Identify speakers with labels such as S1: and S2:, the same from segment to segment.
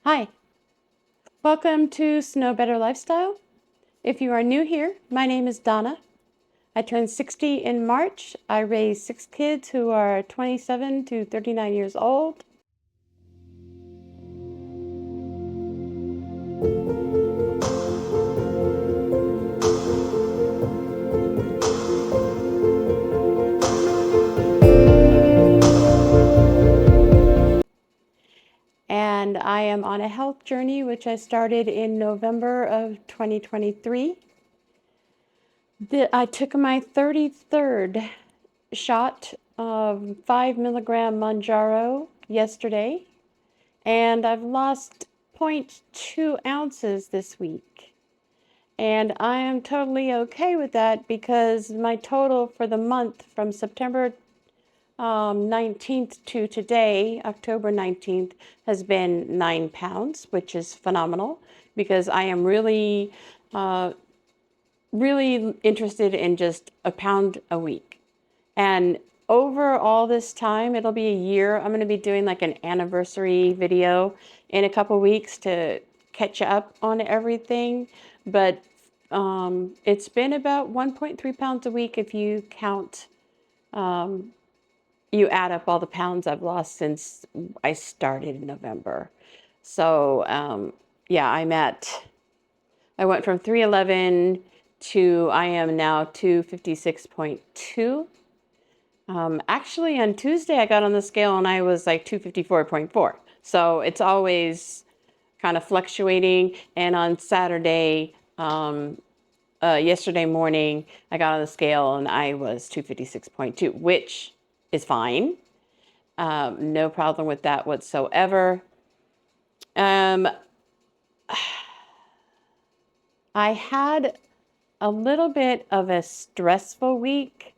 S1: Hi, welcome to Snow Better Lifestyle. If you are new here, my name is Donna. I turned 60 in March. I raised 6 kids who are 27 to 39 years old. And I am on a health journey, which I started in November of 2023. I took my 33rd shot of 5 milligram Mounjaro yesterday, and I've lost 0.2 ounces this week. And I am totally okay with that because my total for the month from September 19th to today, October 19th, has been 9 pounds, which is phenomenal because I am really interested in just a pound a week. And over all this time, it'll be a year. I'm going to be doing like an anniversary video in a couple weeks to catch up on everything. But it's been about 1.3 pounds a week if you count, you add up all the pounds I've lost since I started in November. So yeah, I went from 311 to I am now 256.2. Actually, on Tuesday, I got on the scale and I was like 254.4. So it's always kind of fluctuating. And on Saturday, yesterday morning, I got on the scale and I was 256.2, which is fine. No problem with that whatsoever. I had a little bit of a stressful week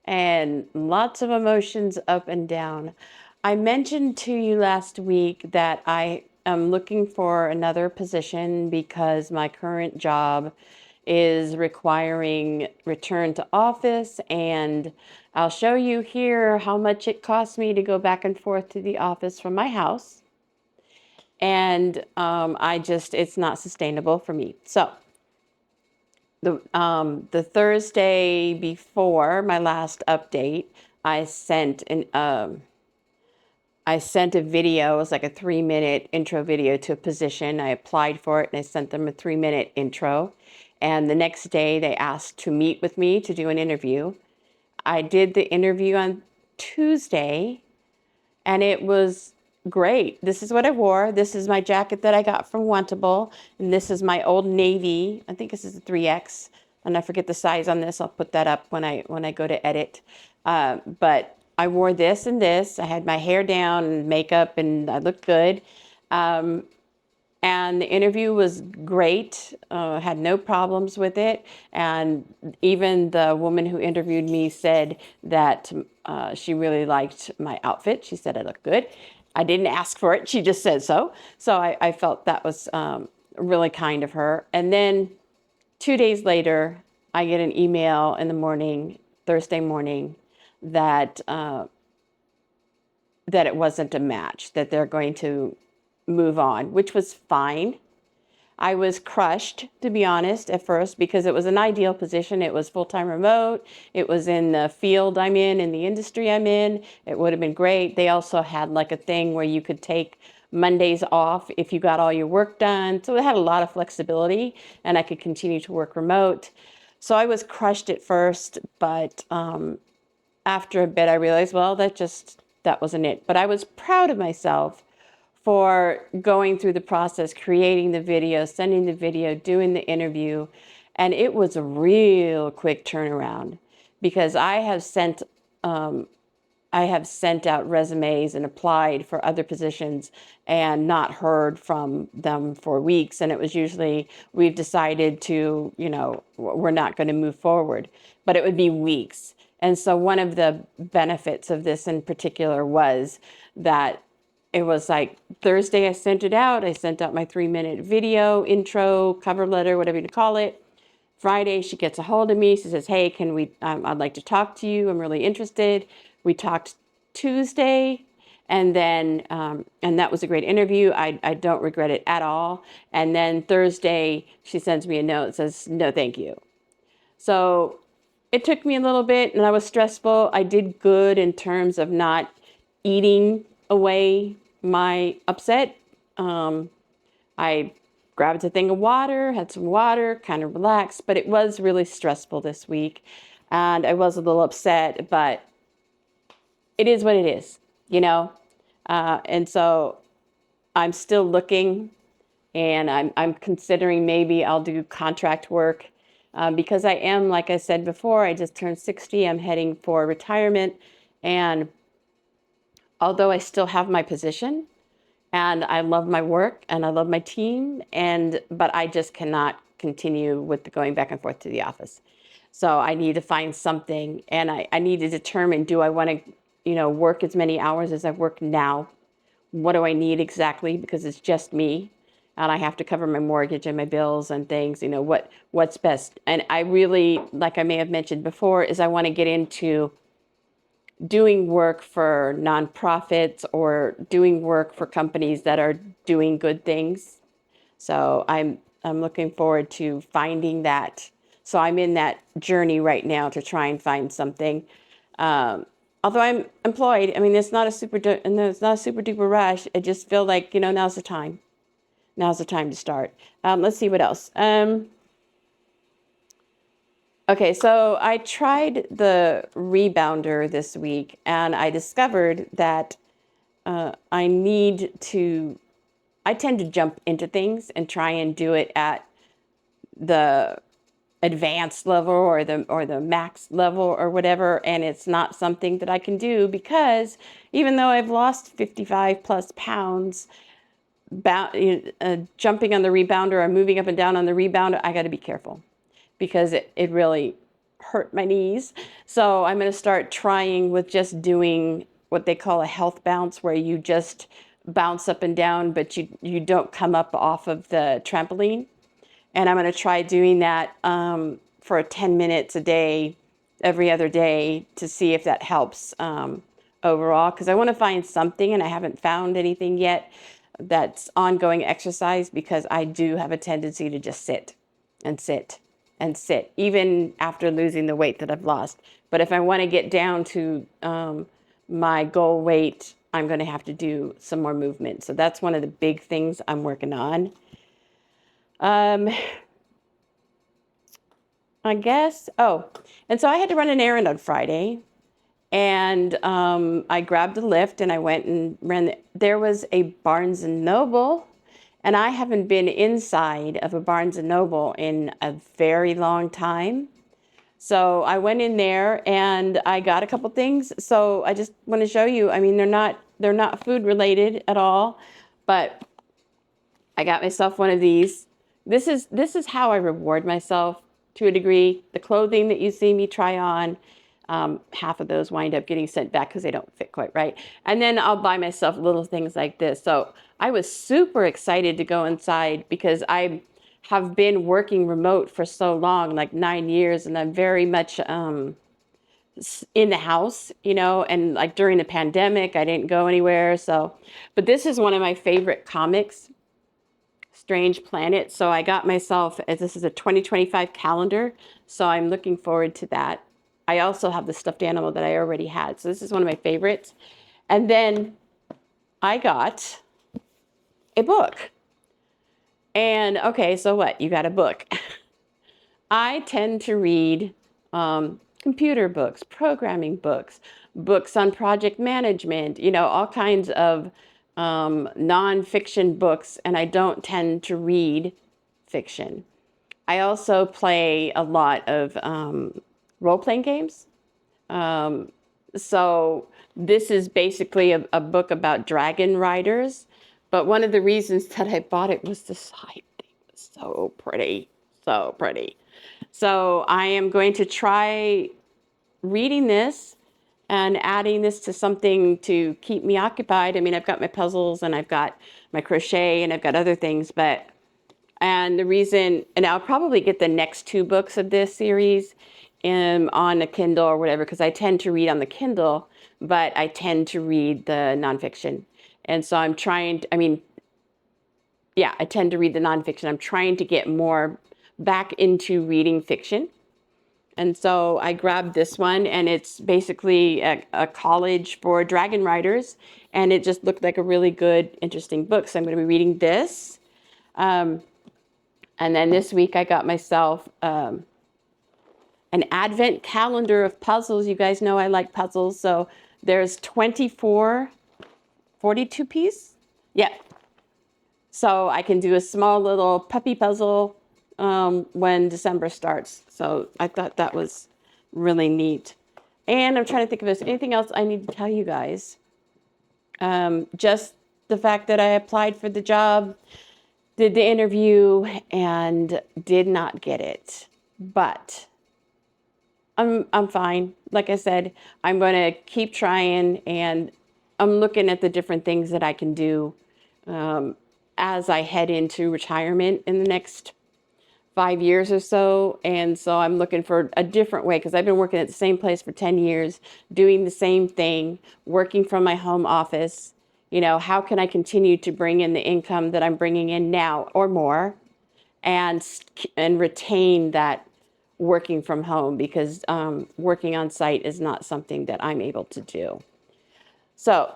S1: and lots of emotions up and down. I mentioned to you last week that I am looking for another position because my current job is requiring return to office, and I'll show you here how much it costs me to go back and forth to the office from my house. And it's not sustainable for me. So the Thursday before my last update, I sent a video. It was like a 3-minute intro video to a position. I applied for it and I sent them a 3-minute intro. And the next day they asked to meet with me to do an interview. I did the interview on Tuesday and it was great. This is what I wore. This is my jacket that I got from Wantable. And this is my Old Navy. I think this is a 3X. And I forget the size on this. I'll put that up when I go to edit. But I wore this and this. I had my hair down and makeup and I looked good. And the interview was great. Had no problems with it. And even the woman who interviewed me said that she really liked my outfit. She said I looked good. I didn't ask for it. She just said so. So I felt that was really kind of her. And then 2 days later, I get an email in the morning, Thursday morning, that that it wasn't a match, that they're going to move on, which was fine. I was crushed, to be honest, at first because it was an ideal position. It was full-time remote. It was in the field I'm in the industry I'm in. It would have been great. They also had like a thing where you could take Mondays off if you got all your work done. So it had a lot of flexibility and I could continue to work remote. So I was crushed at first, but after a bit I realized, well, that wasn't it. But I was proud of myself for going through the process, creating the video, sending the video, doing the interview. And it was a real quick turnaround because I have sent out resumes and applied for other positions and not heard from them for weeks. And it was usually, we've decided to, we're not going to move forward, but it would be weeks. And so one of the benefits of this in particular was that it was like Thursday I sent it out. I sent out my 3-minute video, intro, cover letter, whatever you call it. Friday, she gets a hold of me. She says, hey, I'd like to talk to you. I'm really interested. We talked Tuesday And that was a great interview. I don't regret it at all. And then Thursday, she sends me a note that says, no, thank you. So it took me a little bit and I was stressful. I did good in terms of not eating away my upset. I grabbed a thing of water, had some water, kind of relaxed, but it was really stressful this week. And I was a little upset, but it is what it is, you know? And so I'm still looking, and I'm considering maybe I'll do contract work because I am, like I said before, I just turned 60. I'm heading for retirement. And although I still have my position and I love my work and I love my team, but I just cannot continue with the going back and forth to the office. So I need to find something, and I need to determine, do I want to, work as many hours as I work now? What do I need exactly? Because it's just me and I have to cover my mortgage and my bills and things, what's best. And I really, like I may have mentioned before, is I want to get into doing work for nonprofits or doing work for companies that are doing good things. So I'm looking forward to finding that. So I'm in that journey right now to try and find something. Although I'm employed, I mean, it's not a super duper rush. I just feel like, now's the time. Now's the time to start. Let's see what else. Okay, so I tried the rebounder this week, and I discovered that I tend to jump into things and try and do it at the advanced level or the max level or whatever, and it's not something that I can do because even though I've lost 55 plus pounds, jumping on the rebounder or moving up and down on the rebounder, I got to be careful because it really hurt my knees. So I'm going to start trying with just doing what they call a health bounce, where you just bounce up and down, but you don't come up off of the trampoline. And I'm going to try doing that for 10 minutes a day, every other day, to see if that helps overall. Because I want to find something, and I haven't found anything yet that's ongoing exercise, because I do have a tendency to just sit and sit and sit, even after losing the weight that I've lost. But if I want to get down to my goal weight, I'm going to have to do some more movement. So that's one of the big things I'm working on. I guess, and so I had to run an errand on Friday, and I grabbed a lift and I went and there was a Barnes and Noble, and I haven't been inside of a Barnes and Noble in a very long time. So I went in there and I got a couple things. So I just want to show you, I mean, they're not food related at all, but I got myself one of these. This is how I reward myself to a degree. The clothing that you see me try on, half of those wind up getting sent back because they don't fit quite right. And then I'll buy myself little things like this. So I was super excited to go inside because I have been working remote for so long, like 9 years, and I'm very much in the house, and like during the pandemic, I didn't go anywhere. But this is one of my favorite comics, Strange Planet. So I got myself, as this is a 2025 calendar, so I'm looking forward to that. I also have the stuffed animal that I already had. So this is one of my favorites. And then I got a book. And okay, so what? You got a book. I tend to read computer books, programming books, books on project management, all kinds of nonfiction books, and I don't tend to read fiction. I also play a lot of role-playing games. So this is basically a book about dragon riders, but one of the reasons that I bought it was the side thing was so pretty, so pretty. So I am going to try reading this and adding this to something to keep me occupied. I mean, I've got my puzzles and I've got my crochet and I've got other things, and I'll probably get the next 2 books of this series on a Kindle or whatever, because I tend to read on the Kindle, but I tend to read the nonfiction. And so I'm trying to, I mean, yeah, I tend to read the nonfiction. I'm trying to get more back into reading fiction. And so I grabbed this one, and it's basically a college for dragon riders. And it just looked like a really good, interesting book. So I'm going to be reading this. And then this week I got myself an advent calendar of puzzles. You guys know I like puzzles. So there's 24, 42 piece. Yeah. So I can do a small little puppy puzzle when December starts. So I thought that was really neat. And I'm trying to think if there's anything else I need to tell you guys. Just the fact that I applied for the job, did the interview, and did not get it. But I'm fine. Like I said, I'm going to keep trying, and I'm looking at the different things that I can do as I head into retirement in the next 5 years or so. And so I'm looking for a different way, because I've been working at the same place for 10 years, doing the same thing, working from my home office. You know, how can I continue to bring in the income that I'm bringing in now or more, and retain that working from home, because working on site is not something that I'm able to do. So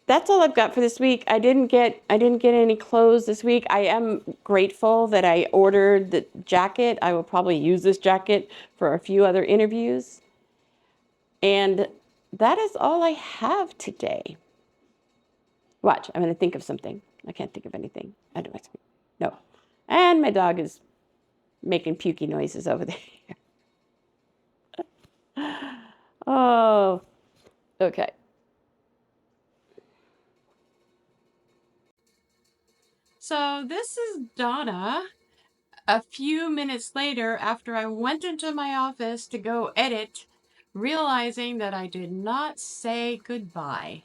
S1: that's all I've got for this week. I didn't get any clothes this week. I am grateful that I ordered the jacket. I will probably use this jacket for a few other interviews. And that is all I have today. Watch, I'm going to think of something. I can't think of anything. No. And my dog is making pukey noises over there. Oh, okay. So this is Donna a few minutes later after I went into my office to go edit, realizing that I did not say goodbye.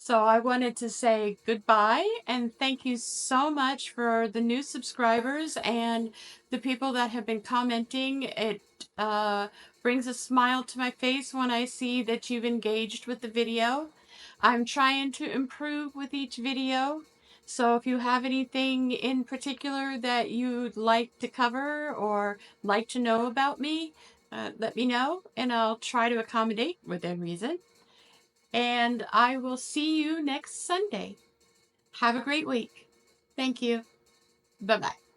S1: So I wanted to say goodbye and thank you so much for the new subscribers and the people that have been commenting. It brings a smile to my face when I see that you've engaged with the video. I'm trying to improve with each video. So if you have anything in particular that you'd like to cover or like to know about me, let me know and I'll try to accommodate within reason. And I will see you next Sunday. Have a great week. Thank you. Bye-bye.